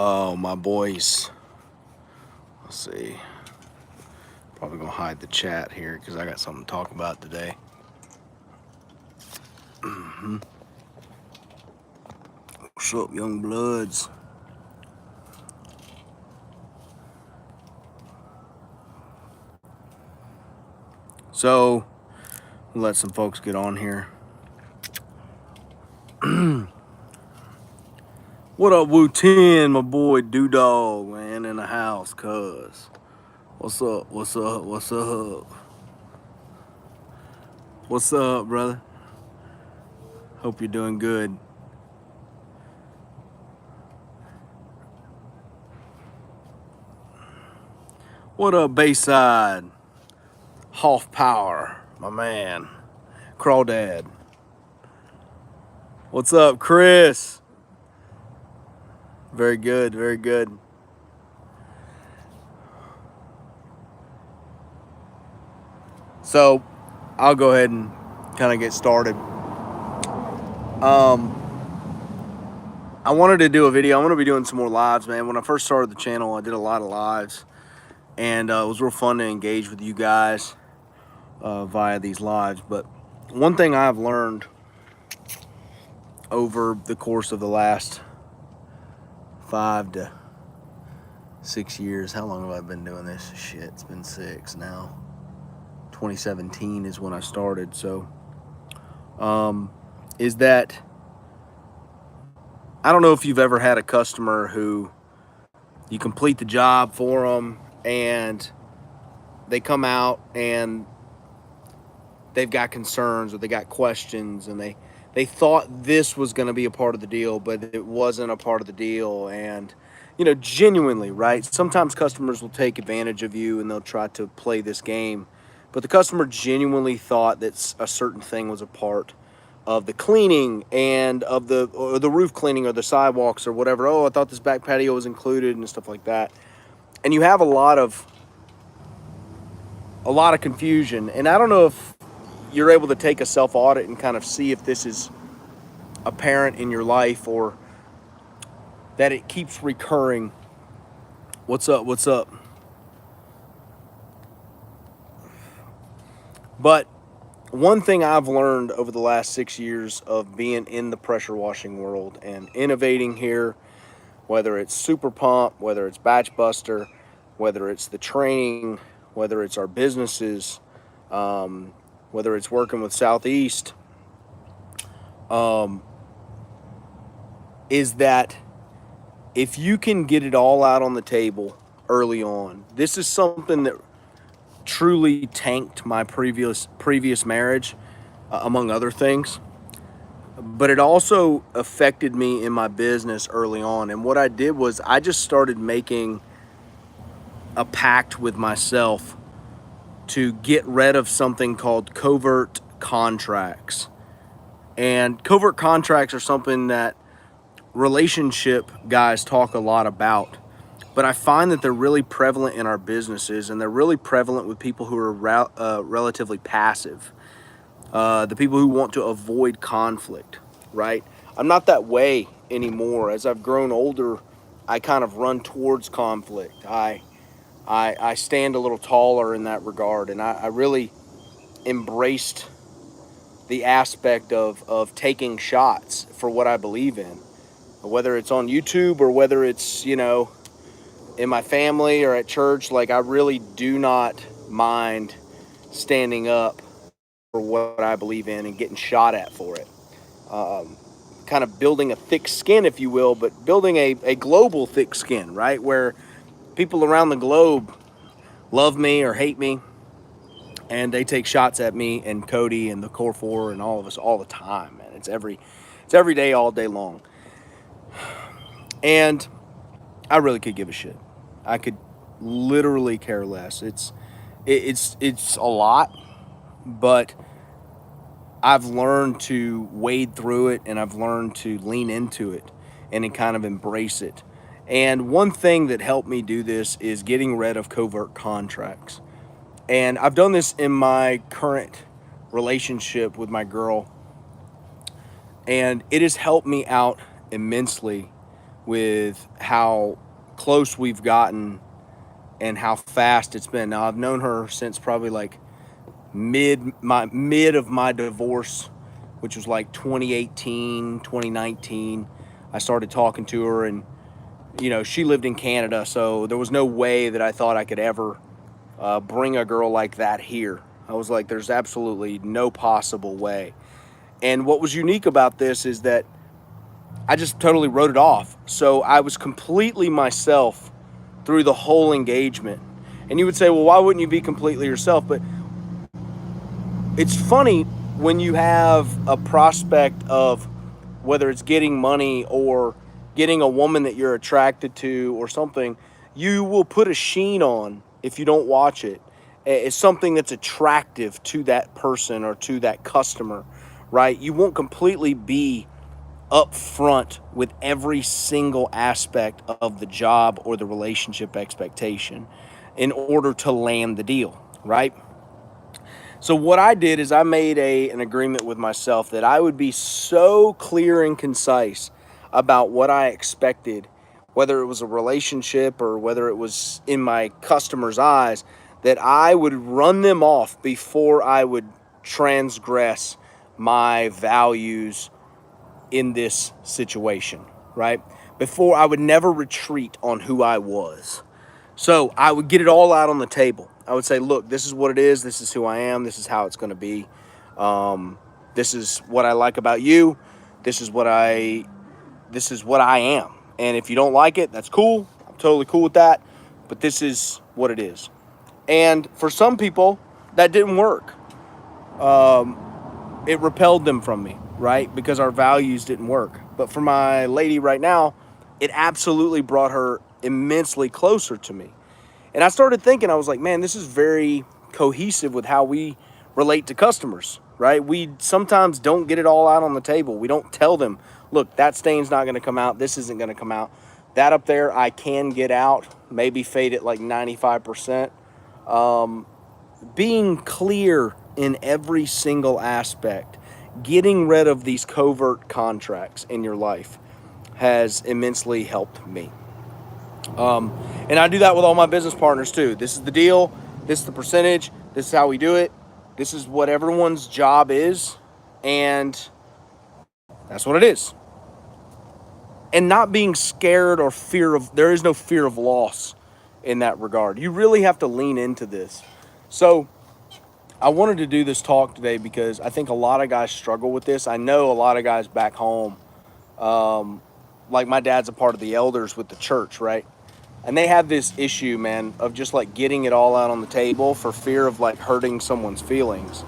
Oh, my boys. Let's see. Probably gonna hide the chat here because I got something to talk about today. What's up, young bloods? So, we'll let some folks get on here. What up, Wu 10, my boy Doo-Dog, man, in the house, cuz. What's up? What's up? What's up? What's up, brother? Hope you're doing good. What up, Bayside? Half Power, my man. Crawdad. What's up, Chris? Very good, very good. So, I'll go ahead and kind of get started. I wanted to do a video. I'm going to be doing some more lives, man. When I first started the channel, I did a lot of lives. And it was real fun to engage with you guys via these lives. But one thing I've learned over the course of the last 5 to 6 years, how long have I been doing this? Shit, it's been 6 now. 2017 is when I started. So, is that I don't know if you've ever had a customer who you complete the job for them and they come out and they've got concerns or they got questions and they thought this was going to be a part of the deal, but it wasn't a part of the deal. And, you know, genuinely, right? Sometimes customers will take advantage of you and they'll try to play this game. But the customer genuinely thought that a certain thing was a part of the cleaning and of the roof cleaning or the sidewalks or whatever. Oh, I thought this back patio was included and stuff like that. And you have a lot of confusion. And I don't know if you're able to take a self-audit and kind of see if this is apparent in your life or that it keeps recurring. What's up? What's up? But one thing I've learned over the last 6 years of being in the pressure washing world and innovating here, whether it's Super Pump, whether it's Batch Buster, whether it's the training, whether it's our businesses, whether it's working with Southeast, is that if you can get it all out on the table early on, this is something that truly tanked my previous marriage, among other things. But it also affected me in my business early on. And what I did was I just started making a pact with myself to get rid of something called covert contracts. And covert contracts are something that relationship guys talk a lot about. But I find that they're really prevalent in our businesses, and they're really prevalent with people who are relatively passive. The people who want to avoid conflict, right? I'm not that way anymore. As I've grown older, I kind of run towards conflict. I stand a little taller in that regard, and I really embraced the aspect of taking shots for what I believe in, whether it's on YouTube or whether it's, you know, in my family or at church. Like, I really do not mind standing up for what I believe in and getting shot at for it. Kind of building a thick skin, if you will, but building a global thick skin, right? Where people around the globe love me or hate me, and they take shots at me and Cody and the Core 4 and all of us all the time, man. It's every day, all day long. And I really could give a shit. I could literally care less. It's a lot, but I've learned to wade through it, and I've learned to lean into it and then kind of embrace it. And one thing that helped me do this is getting rid of covert contracts. And I've done this in my current relationship with my girl, and it has helped me out immensely with how close we've gotten and how fast it's been. Now I've known her since probably like mid of my divorce, which was like 2018, 2019. I started talking to her, and she lived in Canada, so there was no way that I thought I could ever bring a girl like that here. I was like, there's absolutely no possible way. And what was unique about this is that I just totally wrote it off. So I was completely myself through the whole engagement. And you would say, well, why wouldn't you be completely yourself? But it's funny when you have a prospect of whether it's getting money or getting a woman that you're attracted to or something, you will put a sheen on if you don't watch it. It's something that's attractive to that person or to that customer, right? You won't completely be upfront with every single aspect of the job or the relationship expectation in order to land the deal, right? So what I did is I made an agreement with myself that I would be so clear and concise about what I expected, whether it was a relationship or whether it was in my customers' eyes, that I would run them off before I would transgress my values in this situation, right? Before I would never retreat on who I was. So I would get it all out on the table. I would say, look, this is what it is. This is who I am. This is how it's going to be. This is what I like about you. This is what I am. And if you don't like it, that's cool. I'm totally cool with that. But this is what it is. And for some people, that didn't work. It repelled them from me, right? Because our values didn't work. But for my lady right now, it absolutely brought her immensely closer to me. And I started thinking, I was like, man, this is very cohesive with how we relate to customers, right? We sometimes don't get it all out on the table. We don't tell them, look, that stain's not going to come out. This isn't going to come out. That up there, I can get out, maybe fade it like 95%. Being clear in every single aspect, getting rid of these covert contracts in your life has immensely helped me. And I do that with all my business partners too. This is the deal. This is the percentage. This is how we do it. This is what everyone's job is. And that's what it is. And not being scared or there is no fear of loss in that regard. You really have to lean into this. So I wanted to do this talk today because I think a lot of guys struggle with this. I know a lot of guys back home, like my dad's a part of the elders with the church, right? And they have this issue, man, of just like getting it all out on the table for fear of like hurting someone's feelings.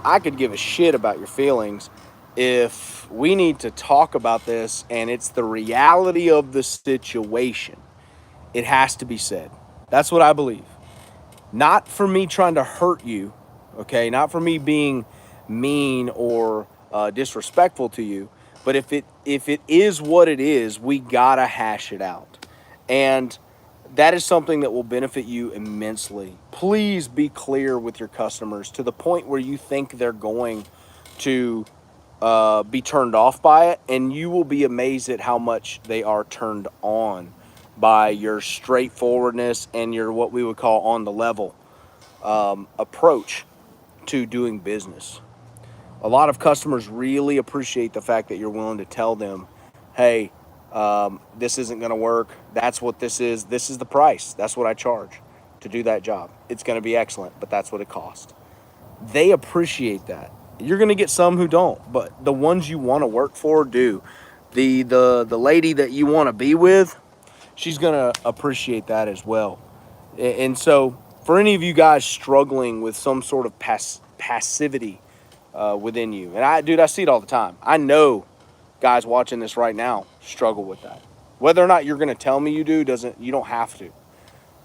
I could give a shit about your feelings if we need to talk about this and it's the reality of the situation. It has to be said. That's what I believe. Not for me trying to hurt you, okay? Not for me being mean or disrespectful to you. But if it is what it is, we gotta hash it out. And that is something that will benefit you immensely. Please be clear with your customers to the point where you think they're going to be turned off by it, and you will be amazed at how much they are turned on by your straightforwardness and your what we would call on the level approach to doing business. A lot of customers really appreciate the fact that you're willing to tell them, hey, this isn't going to work. That's what this is. This is the price. That's what I charge to do that job. It's going to be excellent, but that's what it costs. They appreciate that. You're going to get some who don't, but the ones you want to work for do. The lady that you want to be with, she's going to appreciate that as well. And so for any of you guys struggling with some sort of passivity within you, and I see it all the time. I know guys watching this right now struggle with that. Whether or not you're going to tell me you do, you don't have to.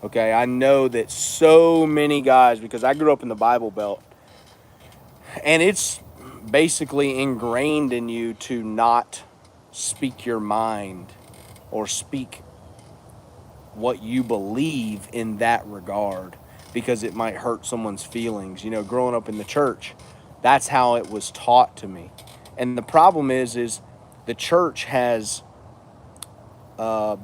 Okay, I know that so many guys, because I grew up in the Bible Belt, and it's basically ingrained in you to not speak your mind or speak what you believe in that regard because it might hurt someone's feelings. Growing up in the church, that's how it was taught to me. And the problem is the church has brought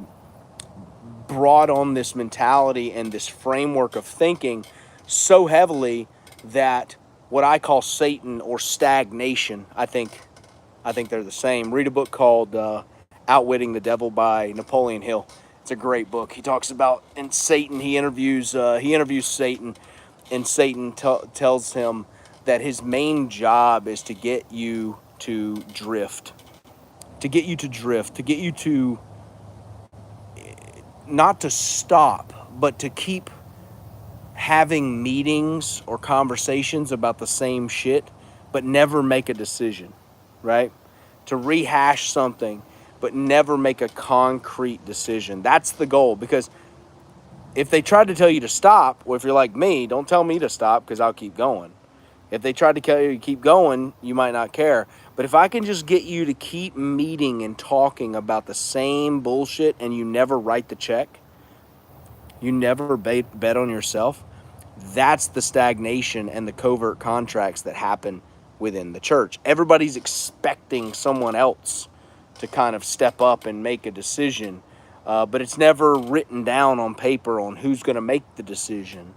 on this mentality and this framework of thinking so heavily that what I call Satan or stagnation, I think they're the same. Read a book called Outwitting the Devil by Napoleon Hill. It's a great book. He talks about in Satan. He interviews Satan, and Satan tells him that his main job is to get you to drift, to get you to not to stop, but to keep having meetings or conversations about the same shit, but never make a decision, right? To rehash something, but never make a concrete decision. That's the goal. Because if they tried to tell you to stop, well, if you're like me, don't tell me to stop because I'll keep going. If they tried to tell you to keep going, you might not care. But if I can just get you to keep meeting and talking about the same bullshit and you never write the check, you never bet on yourself, that's the stagnation and the covert contracts that happen within the church. Everybody's expecting someone else to kind of step up and make a decision, but it's never written down on paper on who's going to make the decision.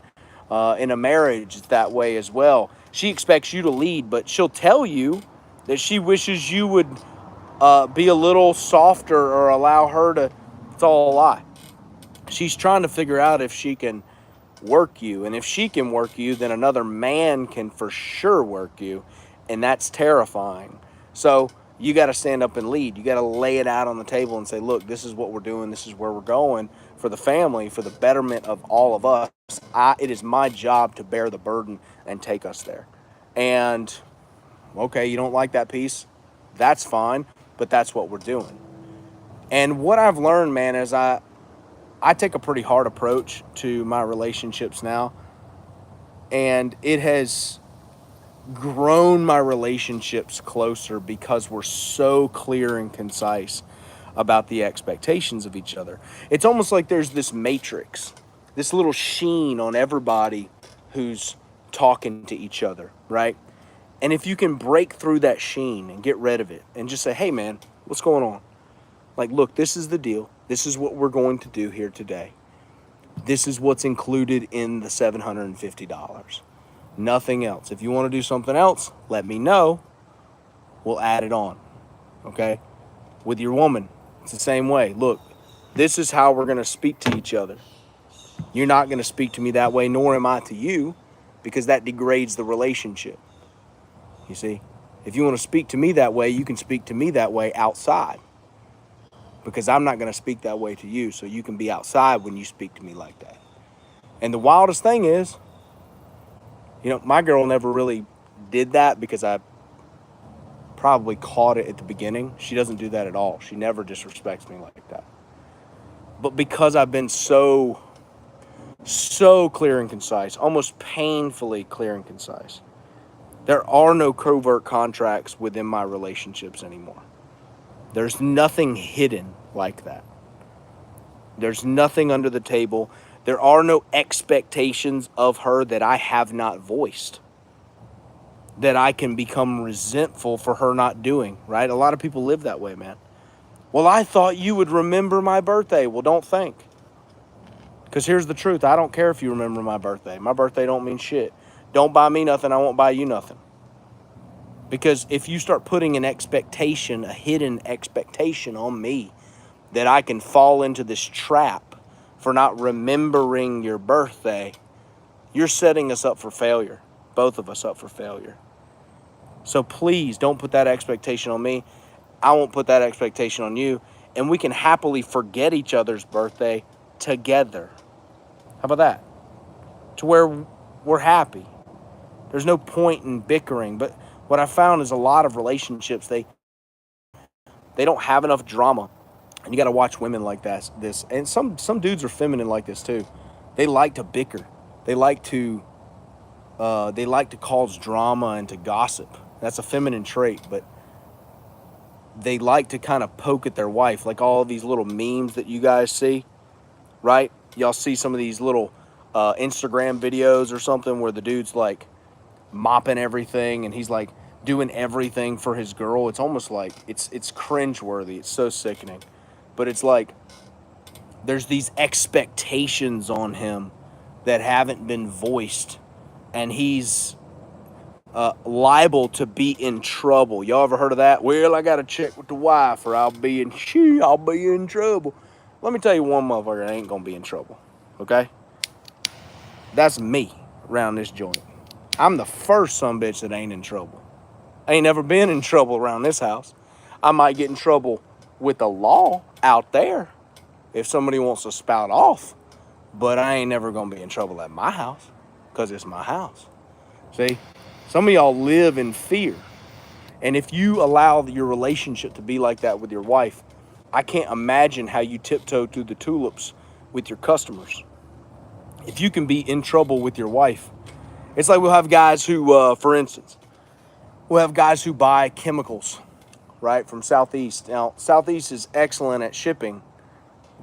In a marriage, it's that way as well. She expects you to lead, but she'll tell you that she wishes you would be a little softer or allow her to. It's all a lie. She's trying to figure out if she can work you. And if she can work you, then another man can for sure work you. And that's terrifying. So you got to stand up and lead. You got to lay it out on the table and say, look, this is what we're doing. This is where we're going for the family, for the betterment of all of us. It is my job to bear the burden and take us there. And, okay, you don't like that piece? That's fine, but that's what we're doing. And what I've learned, man, is I take a pretty hard approach to my relationships now. And it has grown my relationships closer because we're so clear and concise about the expectations of each other. It's almost like there's this matrix, this little sheen on everybody who's talking to each other, right? And if you can break through that sheen and get rid of it and just say, hey, man, what's going on? Like, look, this is the deal. This is what we're going to do here today. This is what's included in the $750. Nothing else. If you want to do something else, let me know. We'll add it on. Okay? With your woman, it's the same way. Look, this is how we're going to speak to each other. You're not going to speak to me that way, nor am I to you, because that degrades the relationship. You see? If you want to speak to me that way, you can speak to me that way outside. Because I'm not going to speak that way to you, so you can be outside when you speak to me like that. And the wildest thing is, my girl never really did that because I probably caught it at the beginning. She doesn't do that at all. She never disrespects me like that. But because I've been so clear and concise, almost painfully clear and concise, there are no covert contracts within my relationships anymore. There's nothing hidden like that. There's nothing under the table. There are no expectations of her that I have not voiced, that I can become resentful for her not doing, right? A lot of people live that way, man. Well, I thought you would remember my birthday. Well, don't think. Because here's the truth. I don't care if you remember my birthday. My birthday don't mean shit. Don't buy me nothing. I won't buy you nothing. Because if you start putting an expectation, a hidden expectation on me, that I can fall into this trap for not remembering your birthday, you're setting us up for failure. Both of us up for failure. So please don't put that expectation on me. I won't put that expectation on you. And we can happily forget each other's birthday together. How about that? To where we're happy. There's no point in bickering. But what I found is a lot of relationships, they don't have enough drama. And you got to watch women like this. And some dudes are feminine like this too. They like to bicker. They like to cause drama and to gossip. That's a feminine trait, but they like to kind of poke at their wife, like all these little memes that you guys see, right? Y'all see some of these little Instagram videos or something where the dude's like mopping everything and he's like doing everything for his girl. It's almost like it's cringeworthy. It's so sickening. but it's like there's these expectations on him that haven't been voiced, and he's liable to be in trouble. Y'all ever heard of that? Well, I got to check with the wife or I'll be in trouble. Let me tell you one motherfucker that ain't going to be in trouble, okay? That's me around this joint. I'm the first sumbitch that ain't in trouble. I ain't never been in trouble around this house. I might get in trouble with the law out there if somebody wants to spout off, but I ain't never going to be in trouble at my house because it's my house. See, some of y'all live in fear. And if you allow your relationship to be like that with your wife, I can't imagine how you tiptoe through the tulips with your customers. If you can be in trouble with your wife, it's like we'll have guys who, for instance, we'll have guys who buy chemicals, right, from Southeast. Now, Southeast is excellent at shipping.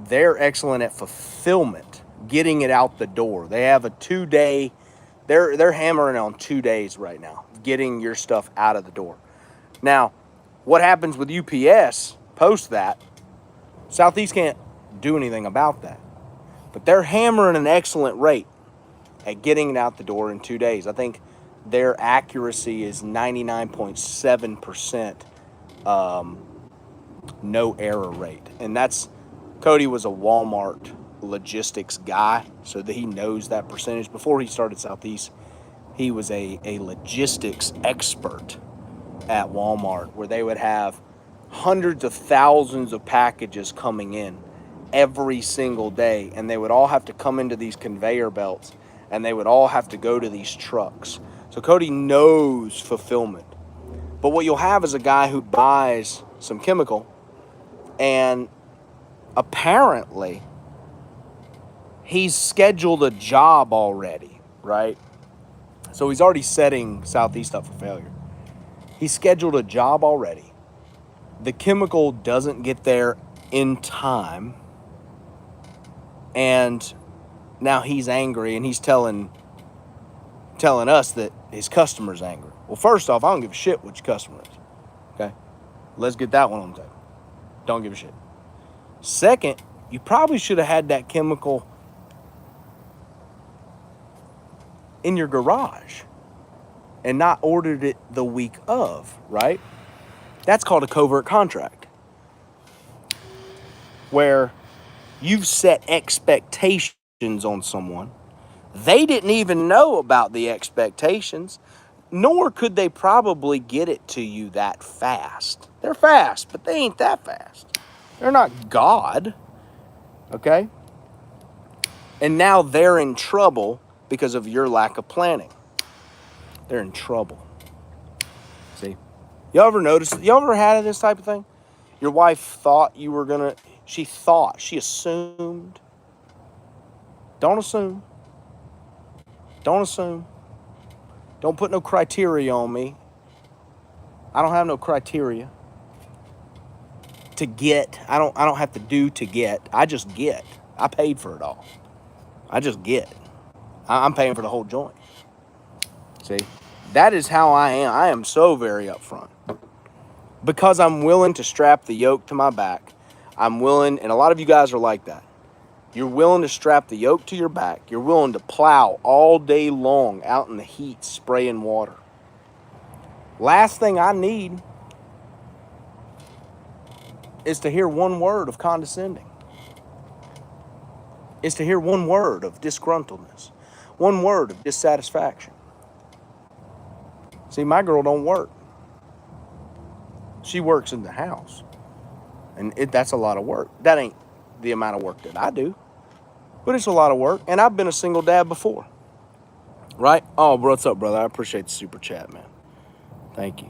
They're excellent at fulfillment, getting it out the door. They have a 2-day, they're hammering on 2 days right now, getting your stuff out of the door. Now, what happens with UPS post that, Southeast can't do anything about that. But they're hammering an excellent rate at getting it out the door in 2 days. I think their accuracy is 99.7% no error rate. And Cody was a Walmart logistics guy, so that he knows that percentage. Before he started Southeast, he was a logistics expert at Walmart, where they would have hundreds of thousands of packages coming in every single day, and they would all have to come into these conveyor belts, and they would all have to go to these trucks. So Cody knows fulfillment. But what you'll have is a guy who buys some chemical, and apparently he's scheduled a job already, right? So he's already setting Southeast up for failure. He's scheduled a job already. The chemical doesn't get there in time. And now he's angry, and he's telling us that his customer's angry. Well, first off, I don't give a shit what your customer is. Okay? Let's get that one on the table. Don't give a shit. Second, you probably should have had that chemical in your garage and not ordered it the week of, right? That's called a covert contract, where you've set expectations on someone. They didn't even know about the expectations, nor could they probably get it to you that fast. They're fast, but they ain't that fast. They're not God, okay? And now they're in trouble because of your lack of planning. They're in trouble. See? Y'all ever had this type of thing? Your wife thought you were gonna, she assumed. Don't assume. Don't assume. Don't put no criteria on me. I don't have no criteria to get. I don't have to do to get. I just get. I paid for it all. I just get. I'm paying for the whole joint. See? That is how I am. I am so very upfront. Because I'm willing to strap the yoke to my back. I'm willing, and a lot of you guys are like that. You're willing to strap the yoke to your back. You're willing to plow all day long out in the heat, spraying water. Last thing I need is to hear one word of condescending. Is to hear one word of disgruntledness. One word of dissatisfaction. See, my girl don't work. She works in the house. And that's a lot of work. That ain't the amount of work that I do. But it's a lot of work. And I've been a single dad before. Right? Oh, bro, what's up, brother? I appreciate the super chat, man. Thank you.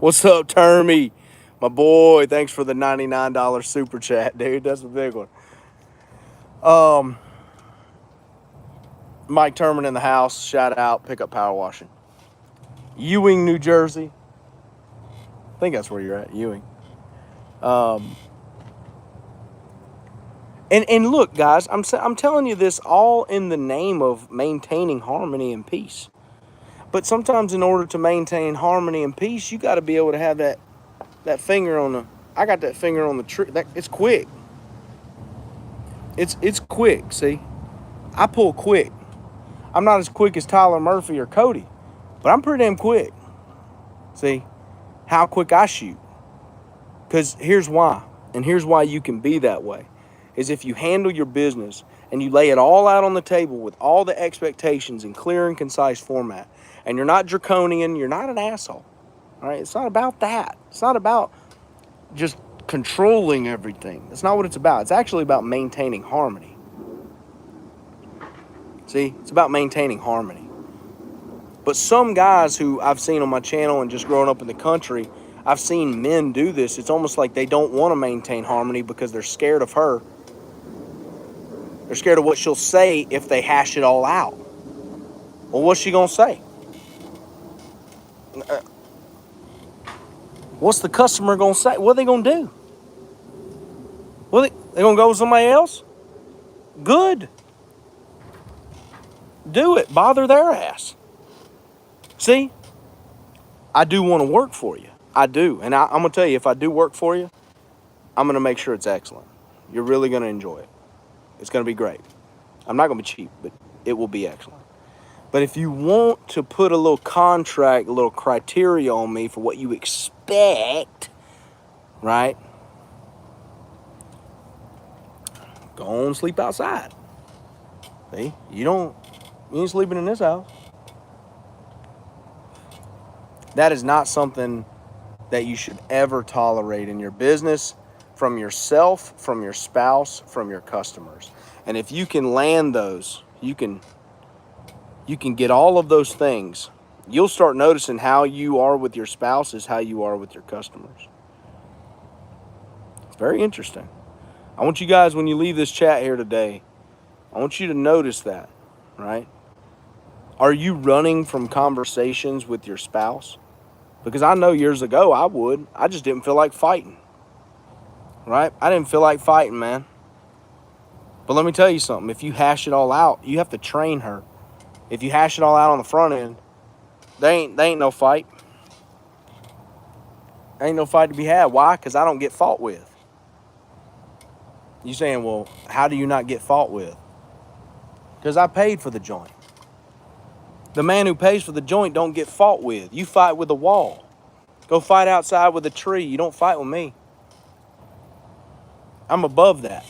What's up, Termy? My boy, thanks for the $99 super chat, dude. That's a big one. Mike Terman in the house. Shout out. Pick up power washing. Ewing, New Jersey. I think that's where you're at, Ewing. And look, guys, I'm telling you this all in the name of maintaining harmony and peace. But sometimes in order to maintain harmony and peace, you got to be able to have that finger on the. I got that finger on the trigger. It's quick. It's quick. See, I pull quick. I'm not as quick as Tyler Murphy or Cody, but I'm pretty damn quick. See how quick I shoot. Because here's why, and here's why you can be that way, is if you handle your business and you lay it all out on the table with all the expectations in clear and concise format, and you're not draconian, you're not an asshole. All right, it's not about that. It's not about just controlling everything. That's not what it's about. It's actually about maintaining harmony. See, it's about maintaining harmony. But some guys who I've seen on my channel and just growing up in the country, I've seen men do this. It's almost like they don't want to maintain harmony because they're scared of her. They're scared of what she'll say if they hash it all out. Well, what's she going to say? What's the customer going to say? What are they going to do? Well, they going to go with somebody else? Good. Do it. Bother their ass. See, I do want to work for you. I do. And I'm going to tell you, if I do work for you, I'm going to make sure it's excellent. You're really going to enjoy it. It's going to be great. I'm not going to be cheap, but it will be excellent. But if you want to put a little contract, a little criteria on me for what you expect, right? Go on, sleep outside. See, you ain't sleeping in this house. That is not something that you should ever tolerate in your business, from yourself, from your spouse, from your customers. And if you can land those, you can get all of those things. You'll start noticing how you are with your spouse is how you are with your customers. It's very interesting. I want you guys, when you leave this chat here today, I want you to notice that, right? Are you running from conversations with your spouse? Because I know years ago I would. I just didn't feel like fighting, right? I didn't feel like fighting, man. But let me tell you something. If you hash it all out, you have to train her. If you hash it all out on the front end, there ain't no fight. There ain't no fight to be had. Why? Because I don't get fought with. You saying, well, how do you not get fought with? Because I paid for the joint. The man who pays for the joint don't get fought with. You fight with a wall. Go fight outside with a tree. You don't fight with me. I'm above that.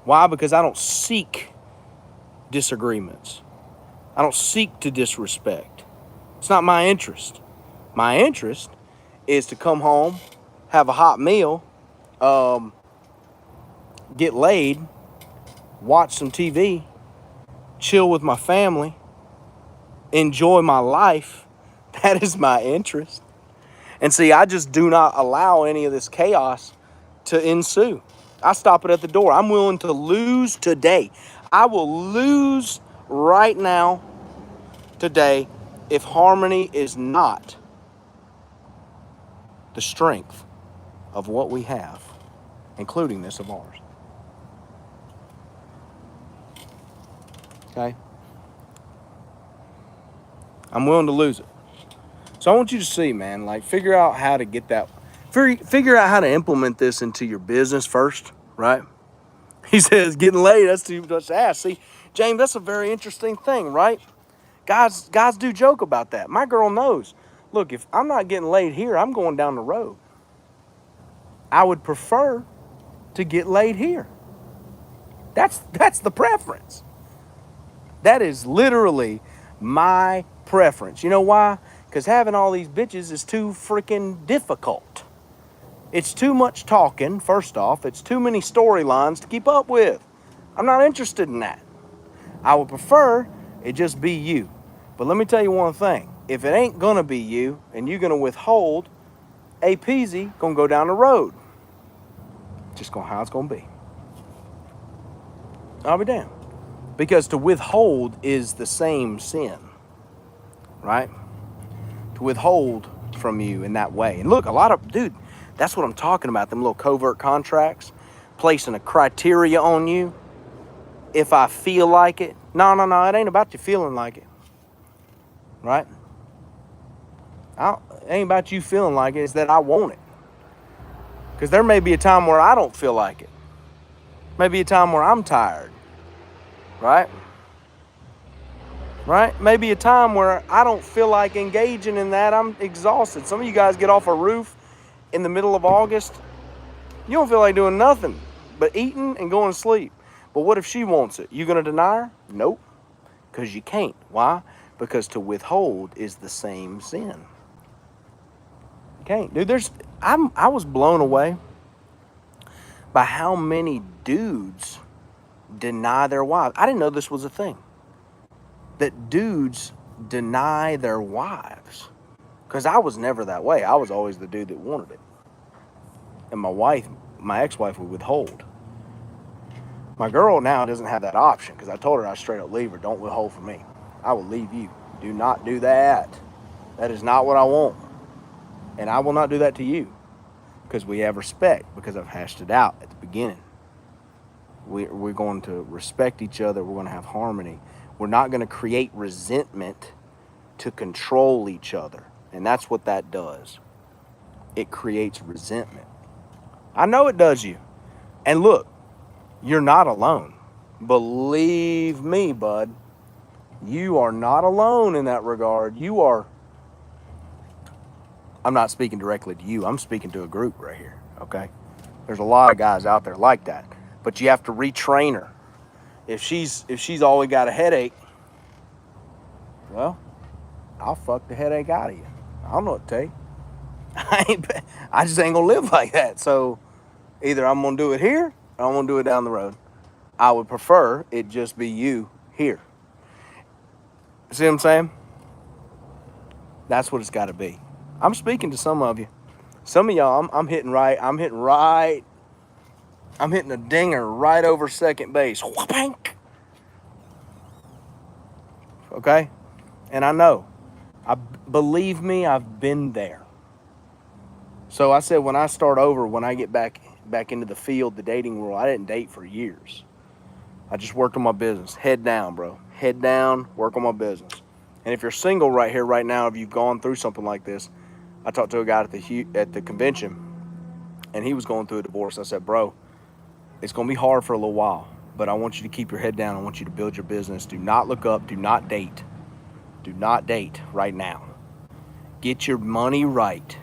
Why? Because I don't seek disagreements. I don't seek to disrespect. It's not my interest. My interest is to come home, have a hot meal, get laid, watch some TV, chill with my family, enjoy my life. That is my interest. And see, I just do not allow any of this chaos to ensue. I stop it at the door. I'm willing to lose today. I will lose right now, today, if harmony is not the strength of what we have, including this of ours. Okay? I'm willing to lose it. So I want you to see, man, like figure out how to get that, figure out how to implement this into your business first, right? He says, getting laid, that's too much to ask. See, James, that's a very interesting thing, right? Guys do joke about that. My girl knows. Look, if I'm not getting laid here, I'm going down the road. I would prefer to get laid here. That's the preference. That is literally my preference. You know why? Because having all these bitches is too freaking difficult. It's too much talking, first off. It's too many storylines to keep up with. I'm not interested in that. I would prefer it just be you. But let me tell you one thing. If it ain't gonna be you and you're gonna withhold, A-peasy, gonna go down the road. Just how it's gonna be. I'll be damned. Because to withhold is the same sin, right? To withhold from you in that way. And look, dude, that's what I'm talking about, them little covert contracts, placing a criteria on you if I feel like it. No, it ain't about you feeling like it, right? It ain't about you feeling like it, it's that I want it. Because there may be a time where I don't feel like it. Maybe a time where I'm tired, right? Right? Maybe a time where I don't feel like engaging in that. I'm exhausted. Some of you guys get off a roof in the middle of August. You don't feel like doing nothing but eating and going to sleep. But what if she wants it? You gonna deny her? Nope. Because you can't. Why? Because to withhold is the same sin. You can't. Dude, I was blown away by how many dudes deny their wives. I didn't know this was a thing. That dudes deny their wives. Because I was never that way. I was always the dude that wanted it. And my ex-wife would withhold. My girl now doesn't have that option because I told her I straight up leave her. Don't withhold from me. I will leave you. Do not do that. That is not what I want. And I will not do that to you because we have respect, because I've hashed it out at the beginning. We're going to respect each other. We're going to have harmony. We're not going to create resentment to control each other. And that's what that does. It creates resentment. I know it does you. And look, you're not alone. Believe me, bud. You are not alone in that regard. I'm not speaking directly to you. I'm speaking to a group right here, okay? There's a lot of guys out there like that. But you have to retrain her. If she's always got a headache, well, I'll fuck the headache out of you. I don't know what to tell you. I just ain't gonna live like that. So either I'm gonna do it here or I'm gonna do it down the road. I would prefer it just be you here. See what I'm saying? That's what it's got to be. I'm speaking to some of you. Some of y'all, I'm hitting right. I'm hitting a dinger right over second base. Wha-bank. Okay? And I know. Believe me, I've been there. So I said when I start over, when I get back into the field, the dating world, I didn't date for years. I just worked on my business. Head down, bro. Head down, work on my business. And if you're single right here, right now, if you've gone through something like this, I talked to a guy at the convention, and he was going through a divorce. I said, bro, it's going to be hard for a little while, but I want you to keep your head down. I want you to build your business. Do not look up. Do not date. Do not date right now. Get your money right.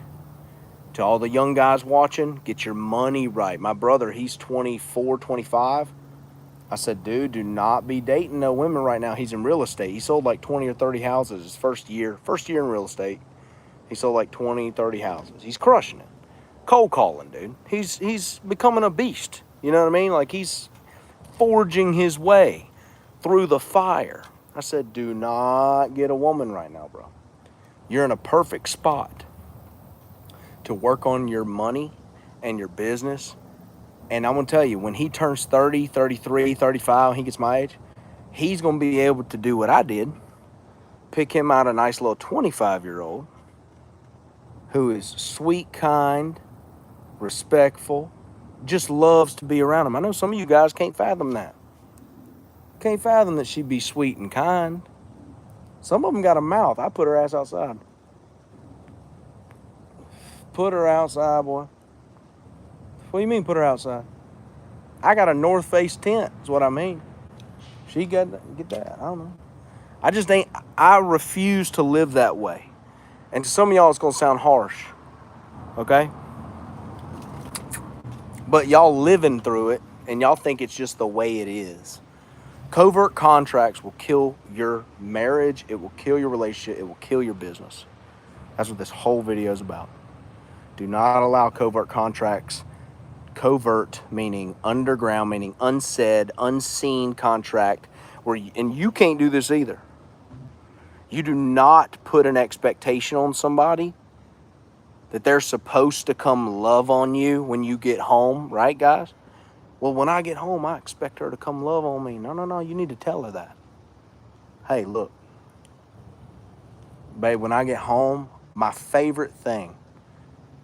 To all the young guys watching, get your money right. My brother, he's 24, 25. I said, dude, do not be dating no women right now. He's in real estate. He sold like 20 or 30 houses his first year in real estate. He sold like 20, 30 houses. He's crushing it. Cold calling, dude. He's becoming a beast. You know what I mean? Like he's forging his way through the fire. I said, do not get a woman right now, bro. You're in a perfect spot to work on your money and your business. And I'm going to tell you, when he turns 30, 33, 35, he gets my age, he's going to be able to do what I did. Pick him out a nice little 25-year-old who is sweet, kind, respectful, just loves to be around him. I know some of you guys can't fathom that. Can't fathom that she'd be sweet and kind. Some of them got a mouth. I put her ass outside. Put her outside, boy. What do you mean put her outside? I got a North Face tent is what I mean. She get that. I don't know. I refuse to live that way. And to some of y'all, it's going to sound harsh. Okay? But y'all living through it, and y'all think it's just the way it is. Covert contracts will kill your marriage. It will kill your relationship. It will kill your business. That's what this whole video is about. Do not allow covert contracts. Covert meaning underground, meaning unsaid, unseen contract. And you can't do this either. You do not put an expectation on somebody that they're supposed to come love on you when you get home, right, guys? Well, when I get home, I expect her to come love on me. No, you need to tell her that. Hey, look, babe, when I get home, my favorite thing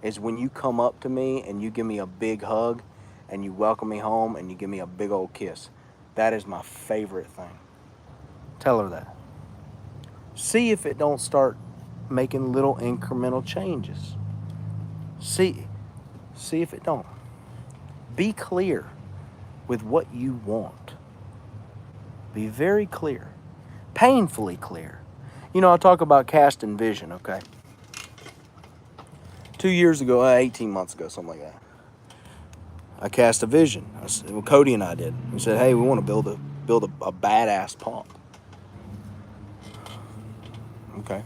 is when you come up to me and you give me a big hug and you welcome me home and you give me a big old kiss. That is my favorite thing. Tell her that. See if it don't start making little incremental changes. See if it don't. Be clear with what you want. Be very clear, painfully clear. You know, I talk about casting vision, okay? 2 years ago, 18 months ago, something like that, I cast a vision. Well, Cody and I did. We said, hey, we want to build a badass pump. Okay.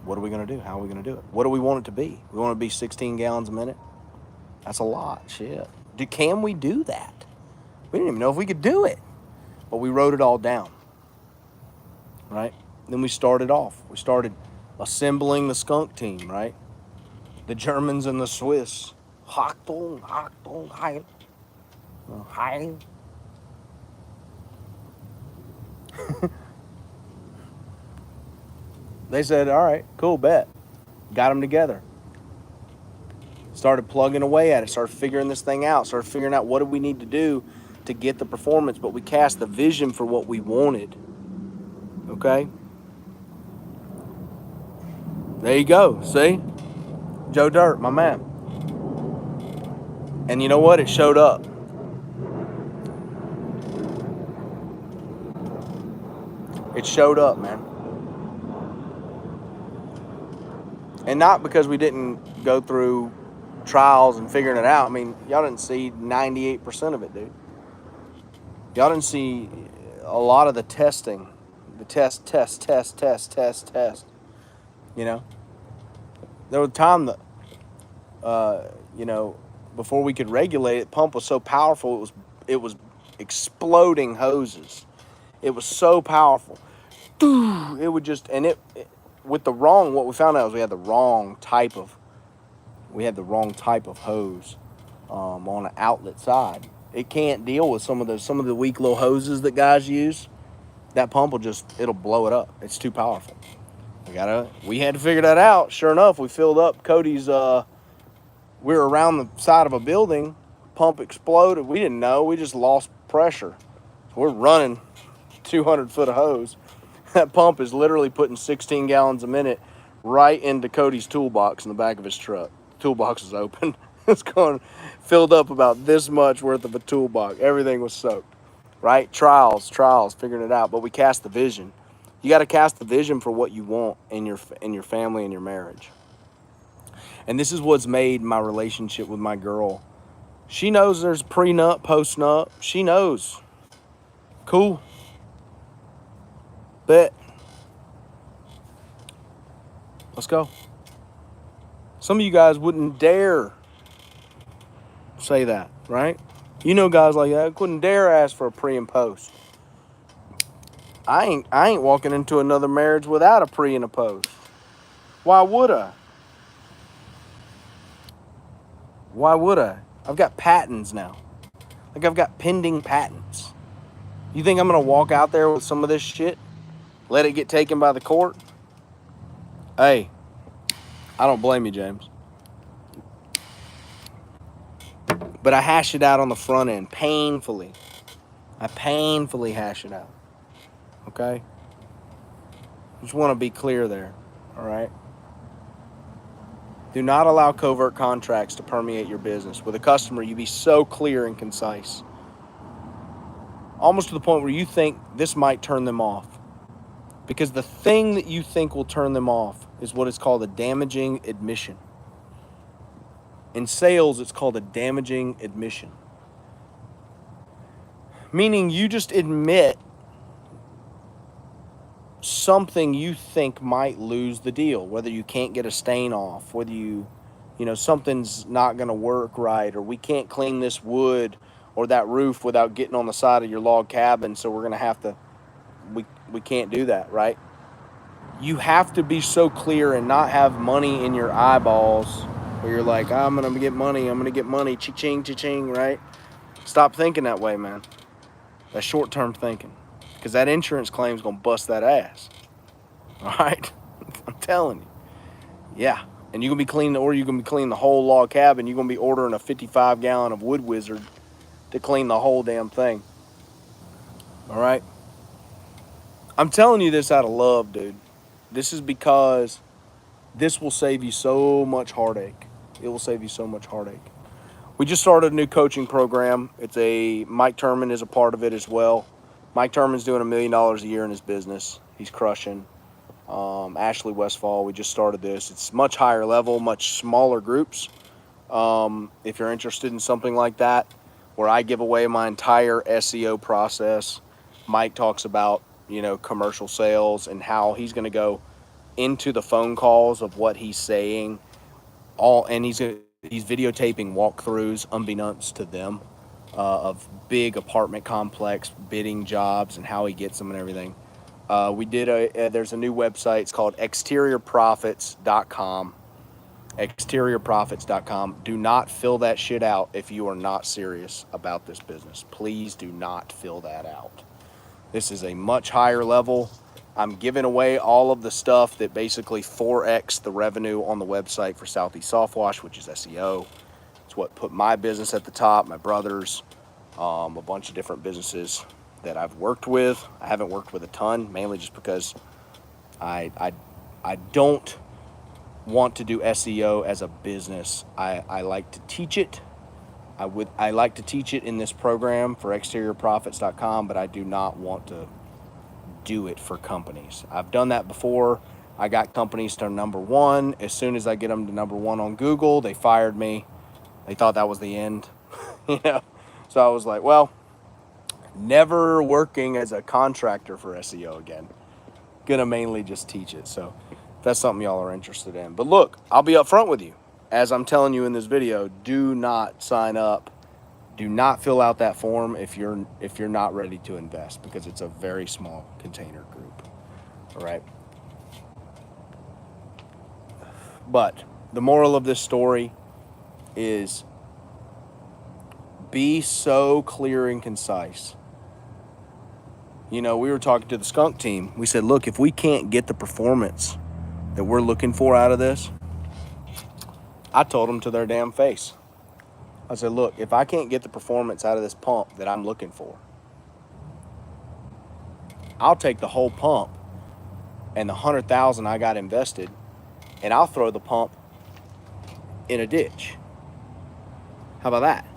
What are we going to do? How are we going to do it? What do we want it to be? We want it to be 16 gallons a minute? That's a lot. Shit. Can we do that? We didn't even know if we could do it. But we wrote it all down. Right? Then we started off. We started assembling the skunk team, right? The Germans and the Swiss. Achtung, Achtung, Heil. Heil. They said, all right, cool, bet. Got them together. Started plugging away at it. Started figuring this thing out. Started figuring out what do we need to do to get the performance. But we cast the vision for what we wanted. Okay? There you go. See? Joe Dirt, my man. And you know what? It showed up. It showed up, man. And not because we didn't go through trials and figuring it out. I mean, y'all didn't see 98% of it, dude. Y'all didn't see a lot of the testing. The test. You know? There was a time that, before we could regulate it, the pump was so powerful, it was exploding hoses. It was so powerful. It would just, with the wrong, what we found out was we had the wrong type of hose on an outlet side. It can't deal with some of the weak little hoses that guys use. That pump it'll blow it up. It's too powerful. We had to figure that out. Sure enough, we filled up Cody's, we were around the side of a building, pump exploded. We didn't know, we just lost pressure. So we're running 200 foot of hose. That pump is literally putting 16 gallons a minute right into Cody's toolbox in the back of his truck. The toolbox is open. It's filled up about this much worth of a toolbox. Everything was soaked, right? Trials, figuring it out. But we cast the vision. You got to cast the vision for what you want in your family and your marriage. And this is what's made my relationship with my girl. She knows there's pre-nut, post-nut. She knows. Cool. Bet. Let's go. Some of you guys wouldn't dare say that, right? You know guys like that couldn't dare ask for a pre and post. I ain't walking into another marriage without a pre and a post. Why would I? Why would I? I've got patents now. Like I've got pending patents. You think I'm gonna walk out there with some of this shit? Let it get taken by the court? Hey, I don't blame you, James. But I hash it out on the front end, painfully. I painfully hash it out. Okay? Just want to be clear there, all right? Do not allow covert contracts to permeate your business. With a customer, you be so clear and concise. Almost to the point where you think this might turn them off. Because the thing that you think will turn them off is what is called a damaging admission. In sales, it's called a damaging admission. Meaning you just admit something you think might lose the deal. Whether you can't get a stain off, whether something's not going to work right, or we can't clean this wood or that roof without getting on the side of your log cabin, so we're going to have to, we can't do that, right? You have to be so clear and not have money in your eyeballs where you're like, I'm going to get money, cha-ching, cha-ching, right? Stop thinking that way, man. That's short-term thinking. Because that insurance claim is going to bust that ass. All right? I'm telling you. Yeah. And you're going to be cleaning the whole log cabin. You're going to be ordering a 55-gallon of Wood Wizard to clean the whole damn thing. All right? I'm telling you this out of love, dude. This is because this will save you so much heartache. It will save you so much heartache. We just started a new coaching program. Mike Turman is a part of it as well. Mike Turman's doing $1 million a year in his business. He's crushing. Ashley Westfall, we just started this. It's much higher level, much smaller groups. If you're interested in something like that, where I give away my entire SEO process, Mike talks about, commercial sales and how he's going to go into the phone calls of what he's saying, and he's videotaping walkthroughs unbeknownst to them, of big apartment complex bidding jobs and how he gets them and everything. There's a new website. It's called exteriorprofits.com. exteriorprofits.com. Do not fill that shit out if you are not serious about this business. Please do not fill that out. This is a much higher level. I'm giving away all of the stuff that basically 4x the revenue on the website for Southeast Softwash, which is SEO. It's what put my business at the top, my brother's, a bunch of different businesses that I've worked with. I haven't worked with a ton, mainly just because I don't want to do SEO as a business. I like to teach it. I like to teach it in this program for exteriorprofits.com, but I do not want to do it for companies. I've done that before. I got companies to number one. As soon as I get them to number one on Google, they fired me. They thought that was the end. So I was like, well, never working as a contractor for SEO again. Gonna mainly just teach it. So that's something y'all are interested in. But look, I'll be upfront with you. As I'm telling you in this video, do not sign up. Do not fill out that form if you're not ready to invest, because it's a very small container group. All right. But the moral of this story is be so clear and concise. We were talking to the skunk team. We said, look, if we can't get the performance that we're looking for out of this, I told them to their damn face. I said, look, if I can't get the performance out of this pump that I'm looking for, I'll take the whole pump and the $100,000 I got invested, and I'll throw the pump in a ditch. How about that?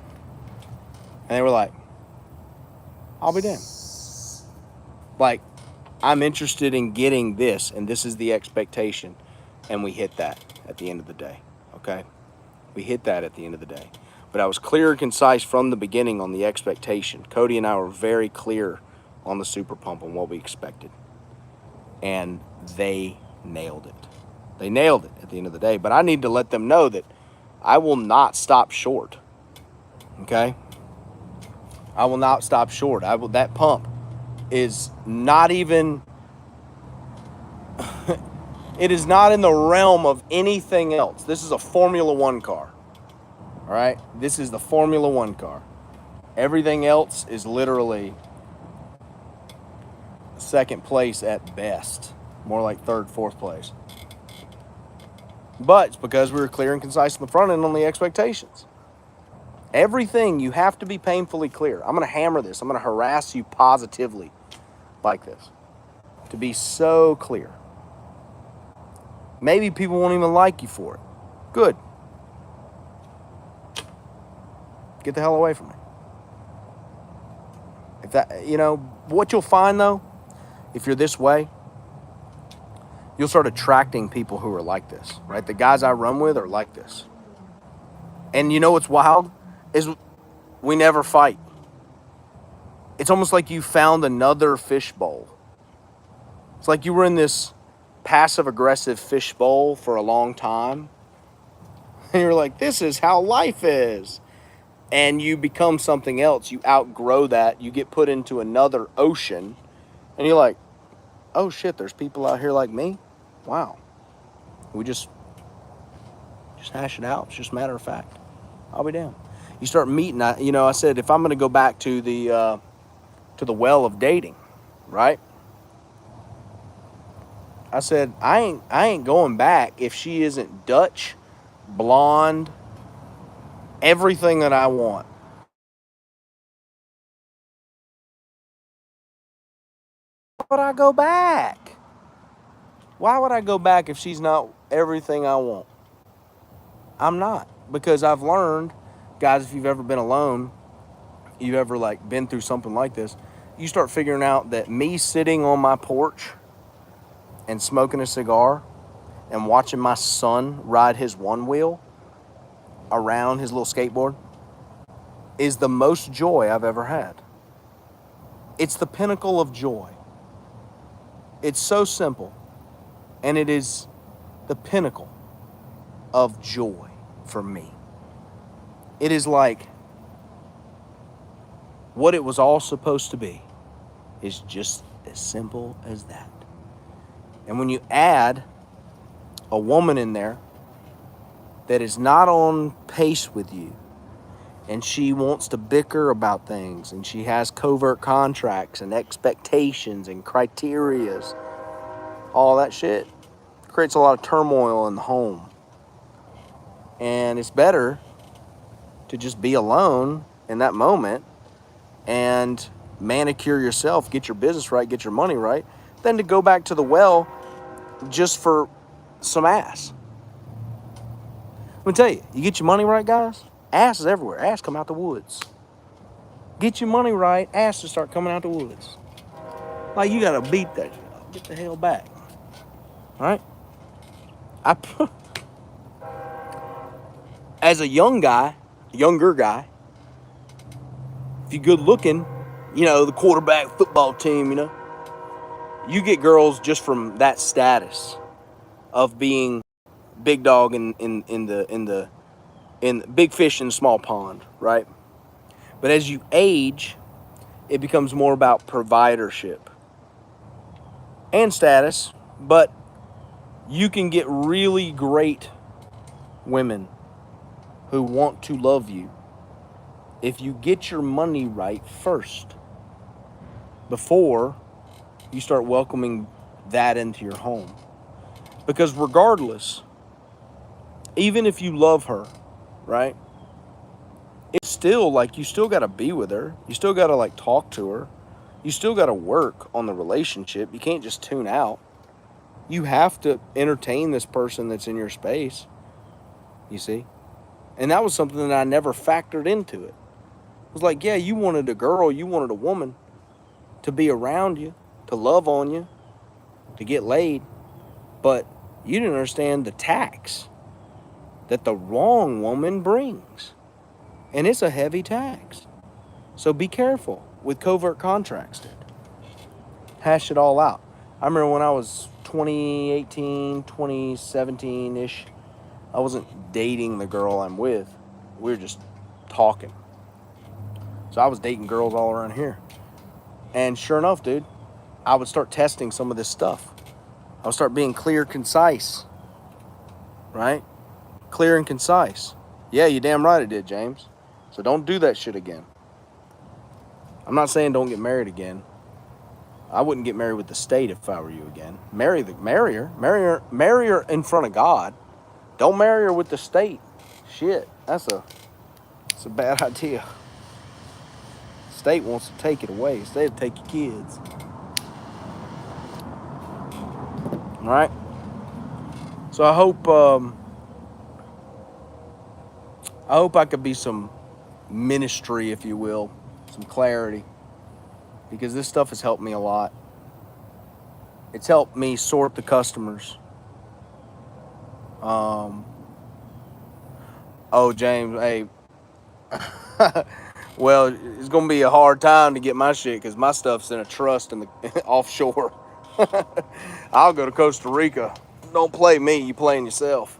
And they were like, I'll be damned. Like, I'm interested in getting this, and this is the expectation. And we hit that at the end of the day, okay? We hit that at the end of the day. But I was clear and concise from the beginning on the expectation. Cody and I were very clear on the super pump and what we expected. And they nailed it. They nailed it at the end of the day. But I need to let them know that I will not stop short, okay? I will not stop short. That pump is not even, it is not in the realm of anything else. This is a Formula One car, all right? This is the Formula One car. Everything else is literally second place at best, more like third, fourth place. But it's because we were clear and concise in the front end on the expectations. Everything, you have to be painfully clear. I'm going to hammer this. I'm going to harass you positively like this. To be so clear. Maybe people won't even like you for it. Good. Get the hell away from me. If that, what you'll find though, if you're this way, you'll start attracting people who are like this, right? The guys I run with are like this. And you know what's wild? Is we never fight. It's almost like you found another fishbowl. It's like you were in this passive-aggressive fishbowl for a long time. And you're like, this is how life is. And you become something else. You outgrow that. You get put into another ocean. And you're like, oh shit, there's people out here like me? Wow. We just hash it out. It's just a matter of fact. I'll be damned. You start meeting, I said, if I'm going to go back to the well of dating, right? I said, I ain't going back if she isn't Dutch, blonde, everything that I want. Why would I go back? Why would I go back if she's not everything I want? I'm not, because I've learned Guys, if you've ever been alone, you've ever like been through something like this, you start figuring out that me sitting on my porch and smoking a cigar and watching my son ride his one wheel around his little skateboard is the most joy I've ever had. It's the pinnacle of joy. It's so simple, and it is the pinnacle of joy for me. It is like what it was all supposed to be is just as simple as that. And when you add a woman in there that is not on pace with you, and she wants to bicker about things, and she has covert contracts and expectations and criterias, all that shit creates a lot of turmoil in the home. And it's better to just be alone in that moment and manicure yourself, get your business right, get your money right, than to go back to the well just for some ass. Let me tell you, you get your money right, guys, ass is everywhere. Ass come out the woods. Get your money right, ass to start coming out the woods. Like, you gotta beat that shit up. Get the hell back. All right? As a younger guy, if you're good looking, the quarterback football team, you get girls just from that status of being big dog in big fish in a small pond, right? But as you age, it becomes more about providership and status, but you can get really great women who want to love you if you get your money right first before you start welcoming that into your home. Because regardless, even if you love her, right, it's still like you still got to be with her. You still got to like talk to her. You still got to work on the relationship. You can't just tune out. You have to entertain this person that's in your space, you see? And that was something that I never factored into it. It was like, yeah, you wanted a girl, you wanted a woman to be around you, to love on you, to get laid, but you didn't understand the tax that the wrong woman brings. And it's a heavy tax. So be careful with covert contracts, dude. Hash it all out. I remember when I was 2018, 2017-ish, I wasn't dating the girl I'm with. We were just talking. So I was dating girls all around here. And sure enough, dude, I would start testing some of this stuff. I would start being clear, concise. Right? Clear and concise. Yeah, you damn right I did, James. So don't do that shit again. I'm not saying don't get married again. I wouldn't get married with the state if I were you again. Marry her in front of God. Don't marry her with the state. Shit, it's a bad idea. State wants to take it away. State will take your kids. All right. So I hope I could be some ministry, if you will, some clarity, because this stuff has helped me a lot. It's helped me sort the customers. Oh, James, hey. Well, it's going to be a hard time to get my shit because my stuff's in a trust in the offshore. I'll go to Costa Rica. Don't play me, you playing yourself.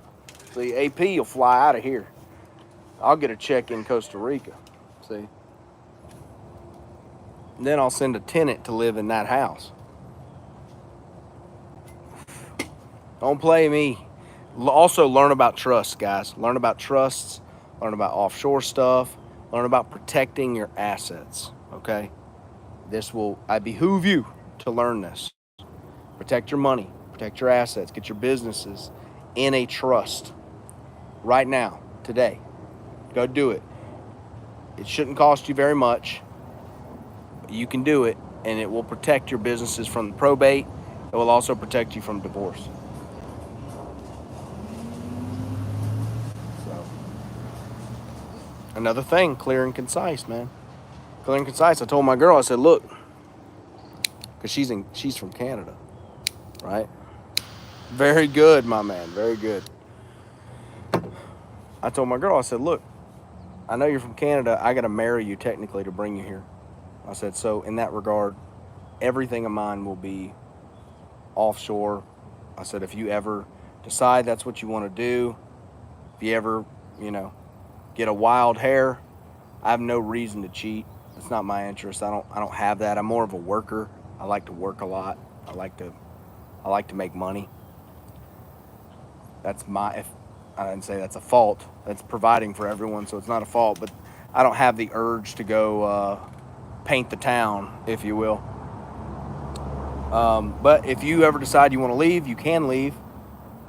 See, AP will fly out of here. I'll get a check in Costa Rica. See? And then I'll send a tenant to live in that house. Don't play me. Also learn about trust, guys. Learn about trusts. Learn about offshore stuff. Learn about protecting your assets, okay? I behoove you to learn this. Protect your money. Protect your assets. Get your businesses in a trust right now, today. Go do it. It shouldn't cost you very much. You can do it, and it will protect your businesses from probate. It will also protect you from divorce. So, Another thing, clear and concise, man. Clear and concise. I told my girl, I said, look, because she's from Canada, right? Very good, my man. Very good. I told my girl, I said, look, I know you're from Canada. I got to marry you technically to bring you here. I said, so in that regard, everything of mine will be offshore. I said, if you ever decide that's what you want to do, if you ever, get a wild hair, I have no reason to cheat. It's not my interest. I don't have that. I'm more of a worker. I like to work a lot. I like to make money. That's if I didn't say that's a fault. That's providing for everyone, so it's not a fault, but I don't have the urge to go paint the town, if you will. But if you ever decide you want to leave, you can leave.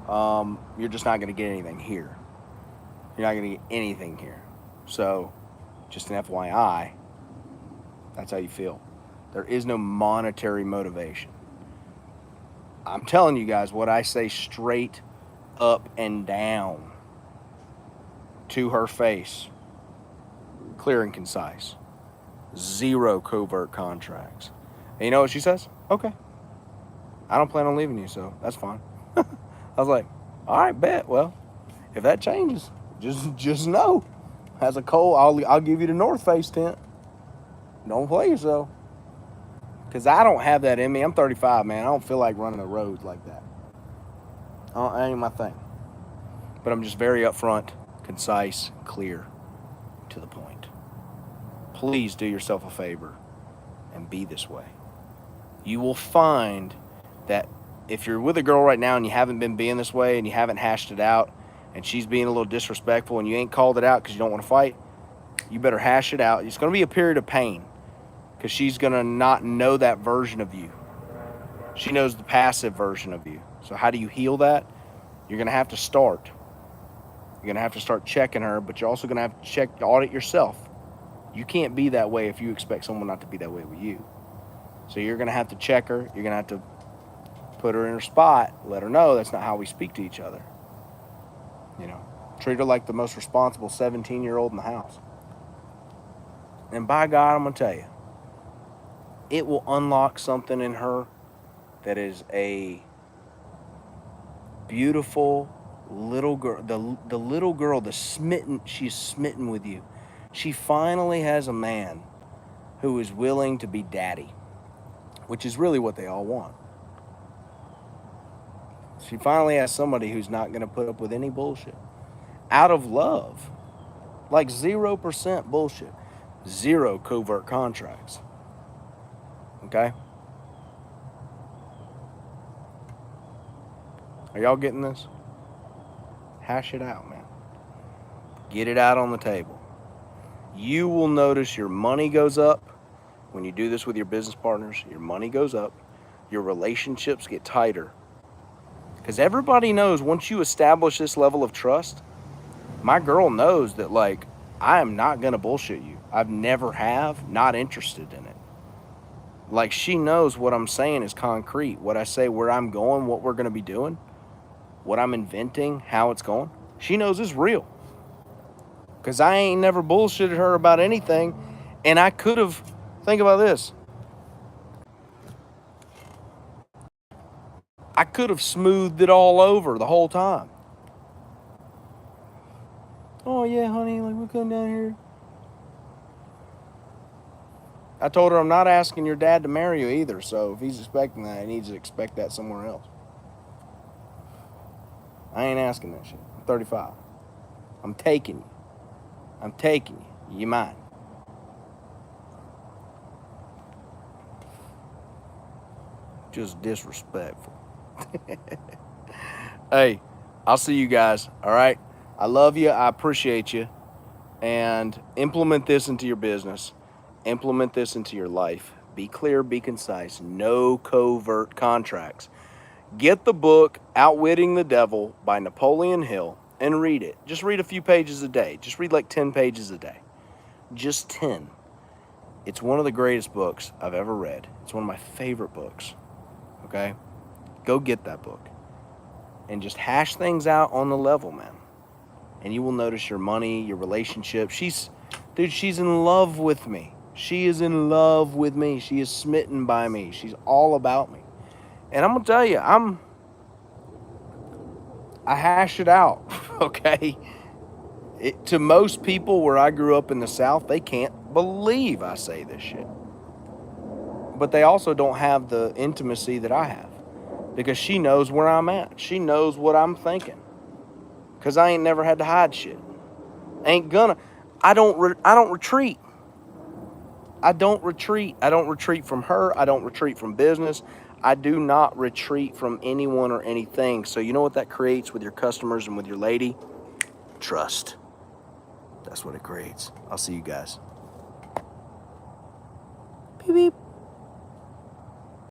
You're just not going to get anything here. You're not going to get anything here. So, just an FYI, that's how you feel. There is no monetary motivation. I'm telling you guys what I say straight up and down to her face. Clear and concise. 0 covert contracts. And you know what she says? Okay. I don't plan on leaving you, so that's fine. I was like, all right, bet. Well, if that changes, just know. Has a cold, I'll give you the North Face tent. Don't play yourself. Because I don't have that in me. I'm 35, man. I don't feel like running the roads like that. That ain't my thing. But I'm just very upfront, concise, clear, to the point. Please do yourself a favor and be this way. You will find that if you're with a girl right now and you haven't been being this way and you haven't hashed it out and she's being a little disrespectful and you ain't called it out because you don't want to fight, you better hash it out. It's going to be a period of pain because she's going to not know that version of you. She knows the passive version of you. So how do you heal that? You're going to have to start. You're going to have to start checking her, but you're also going to have to audit yourself. You can't be that way if you expect someone not to be that way with you. So you're going to have to check her. You're going to have to put her in her spot. Let her know that's not how we speak to each other. Treat her like the most responsible 17-year-old in the house. And by God, I'm going to tell you, it will unlock something in her that is a beautiful little girl. The little girl, she's smitten with you. She finally has a man who is willing to be daddy, which is really what they all want. She finally has somebody who's not going to put up with any bullshit. Out of love. Like 0% bullshit. 0 covert contracts. Okay? Are y'all getting this? Hash it out, man. Get it out on the table. You will notice your money goes up when you do this with your business partners. Your money goes up. Your relationships get tighter. Because everybody knows once you establish this level of trust, my girl knows that, I am not going to bullshit you. I've never have, not interested in it. She knows what I'm saying is concrete. What I say, where I'm going, what we're going to be doing, what I'm inventing, how it's going. She knows it's real. Because I ain't never bullshitted her about anything. And I could have, think about this. I could have smoothed it all over the whole time. Oh, yeah, honey, we're coming down here. I told her I'm not asking your dad to marry you either, so if he's expecting that, he needs to expect that somewhere else. I ain't asking that shit. I'm 35. I'm taking you. You mine. Just disrespectful. Hey, I'll see you guys, all right? I love you. I appreciate you. And implement this into your business. Implement this into your life. Be clear, be concise. No covert contracts. Get the book, Outwitting the Devil by Napoleon Hill, and read it. Just read a few pages a day. Just read 10 pages a day. Just 10. It's one of the greatest books I've ever read. It's one of my favorite books. Okay? Go get that book. And just hash things out on the level, man. And you will notice your money, your relationship. She's Dude, she's in love with me. She is in love with me. She is smitten by me. She's all about me. And I'm going to tell you, I hash it out, okay? To most people where I grew up in the South, they can't believe I say this shit. But they also don't have the intimacy that I have because she knows where I'm at. She knows what I'm thinking because I ain't never had to hide shit. Ain't gonna. I don't retreat. I don't retreat. I don't retreat from her. I don't retreat from business. I do not retreat from anyone or anything. So you know what that creates with your customers and with your lady? Trust. That's what it creates. I'll see you guys. Beep, beep.